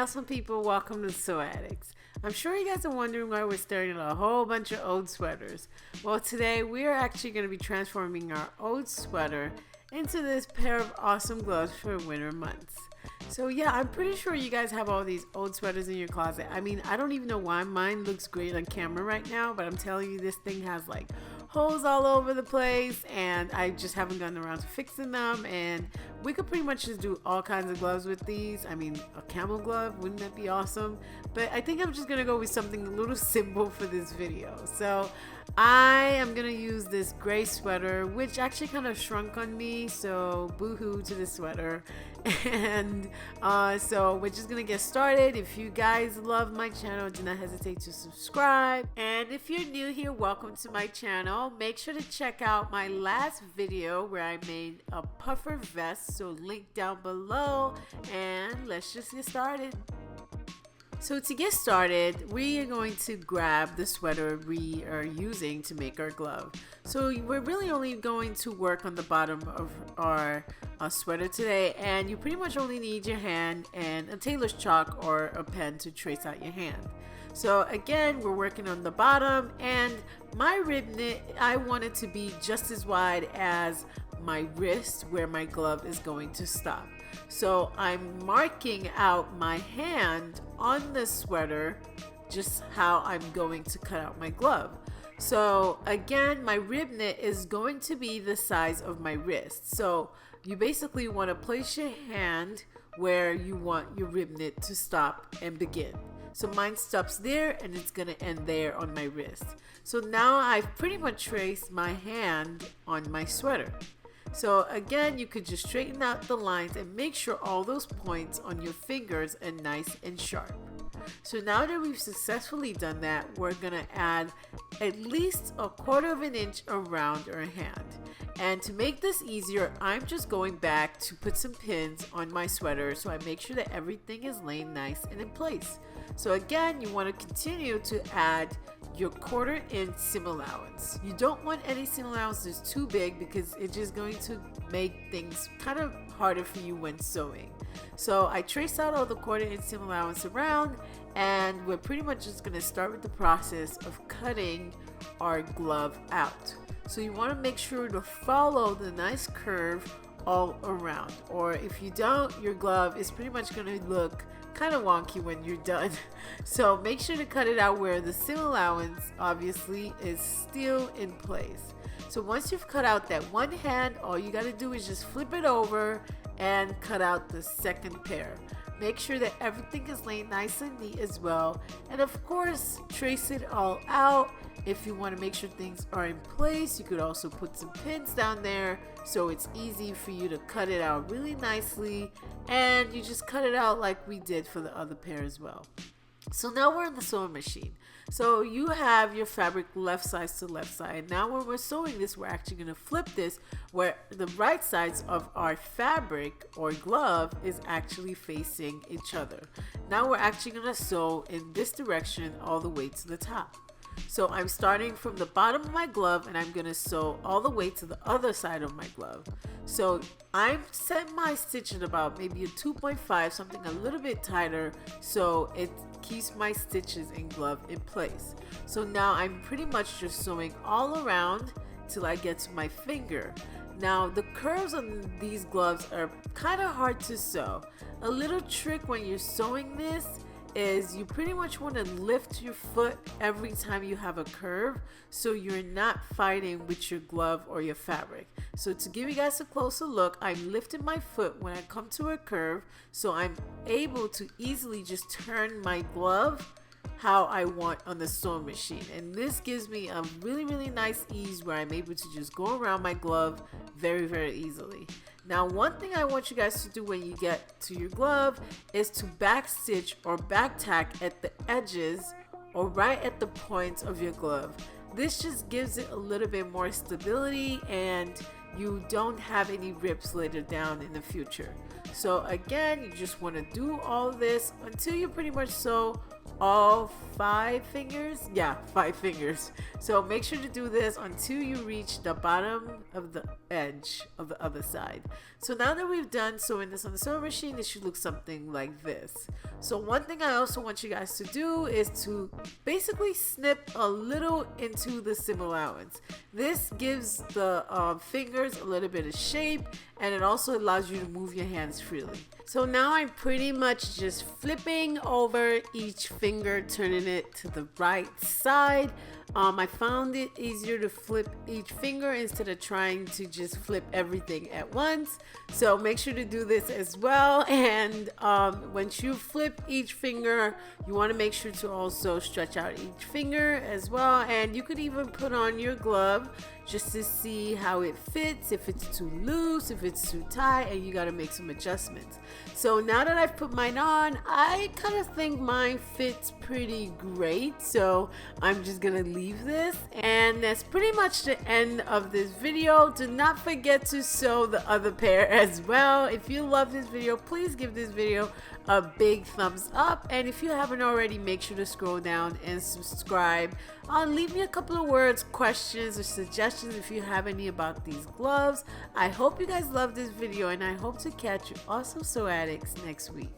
awesome people, welcome to SewAddicts. I'm sure you guys are wondering why we're staring at a whole bunch of old sweaters. Well, today we are actually going to be transforming our old sweater into this pair of awesome gloves for winter months. So yeah, I'm pretty sure you guys have all these old sweaters in your closet. I mean, I don't even know why mine looks great on camera right now, but I'm telling you, this thing has like holes all over the place and I just haven't gotten around to fixing them. And we could pretty much just do all kinds of gloves with these. I mean, a camel glove, wouldn't that be awesome? But I think I'm just gonna go with something a little simple for this video. So I am gonna use this gray sweater, which actually kind of shrunk on me, so boo-hoo to the sweater. And so we're just gonna get started. If you guys love my channel, do not hesitate to subscribe. And if you're new here, welcome to my channel. Make sure to check out my last video where I made a puffer vest, so link down below, and let's just get started. So to get started, we are going to grab the sweater we are using to make our glove. So we're really only going to work on the bottom of our sweater today, and you pretty much only need your hand and a tailor's chalk or a pen to trace out your hand. So again, we're working on the bottom, and my rib knit, I want it to be just as wide as my wrist where my glove is going to stop. So I'm marking out my hand on the sweater just how I'm going to cut out my glove. So again, my rib knit is going to be the size of my wrist. So you basically want to place your hand where you want your rib knit to stop and begin. So mine stops there and it's going to end there on my wrist. So now I've pretty much traced my hand on my sweater. So again, you could just straighten out the lines and make sure all those points on your fingers are nice and sharp. So now that we've successfully done that, we're gonna add at least 1/4 of an inch around our hand. And to make this easier, I'm just going back to put some pins on my sweater so I make sure that everything is laying nice and in place. So again, you want to continue to add your 1/4 inch seam allowance. You don't want any seam allowances too big because it's just going to make things kind of harder for you when sewing. So I traced out all the 1/4 inch seam allowance around, and we're pretty much just going to start with the process of cutting our glove out. So you want to make sure to follow the nice curve all around, or if you don't, your glove is pretty much going to look kind of wonky when you're done. So make sure to cut it out where the seam allowance obviously is still in place. So once you've cut out that one hand, all you got to do is just flip it over and cut out the second pair. Make sure that everything is laying nice and neat as well, and of course trace it all out. If you want to make sure things are in place, you could also put some pins down there so it's easy for you to cut it out really nicely, and you just cut it out like we did for the other pair as well. So now we're in the sewing machine. So you have your fabric left side to left side. Now when we're sewing this, we're actually going to flip this where the right sides of our fabric or glove is actually facing each other. Now we're actually going to sew in this direction all the way to the top. So I'm starting from the bottom of my glove and I'm going to sew all the way to the other side of my glove. So I'm setting my stitch at about maybe a 2.5, something a little bit tighter, so it keeps my stitches in glove in place. So now I'm pretty much just sewing all around till I get to my finger. Now the curves on these gloves are kind of hard to sew. A little trick when you're sewing this is you pretty much want to lift your foot every time you have a curve, so you're not fighting with your glove or your fabric. So to give you guys a closer look, I'm lifting my foot when I come to a curve, so I'm able to easily just turn my glove how I want on the sewing machine. And this gives me a really nice ease where I'm able to just go around my glove very easily. Now one thing I want you guys to do when you get to your glove is to back stitch or back tack at the edges or right at the points of your glove. This just gives it a little bit more stability and you don't have any rips later down in the future. So again, you just want to do all this until you pretty much sew all 5 fingers. Yeah, 5 fingers. So make sure to do this until you reach the bottom of the edge of the other side. So now that we've done sewing this on the sewing machine, it should look something like this. So one thing I also want you guys to do is to basically snip a little into the seam allowance. This gives the fingers a little bit of shape, and it also allows you to move your hands freely. So now I'm pretty much just flipping over each finger, turning it to the right side. I found it easier to flip each finger instead of trying to just flip everything at once. So make sure to do this as well. And once you flip each finger, you want to make sure to also stretch out each finger as well. And you could even put on your glove just to see how it fits, if it's too loose, if it's too tight, and you got to make some adjustments. So now that I've put mine on, I kind of think mine fits pretty great. So I'm just gonna leave this, and that's pretty much the end of this video. Do not forget to sew the other pair as well. If you love this video, please give this video a big thumbs up, and if you haven't already, make sure to scroll down and subscribe. Leave me a couple of words, questions, or suggestions if you have any about these gloves. I hope you guys love this video, and I hope to catch you awesome sew addicts next week.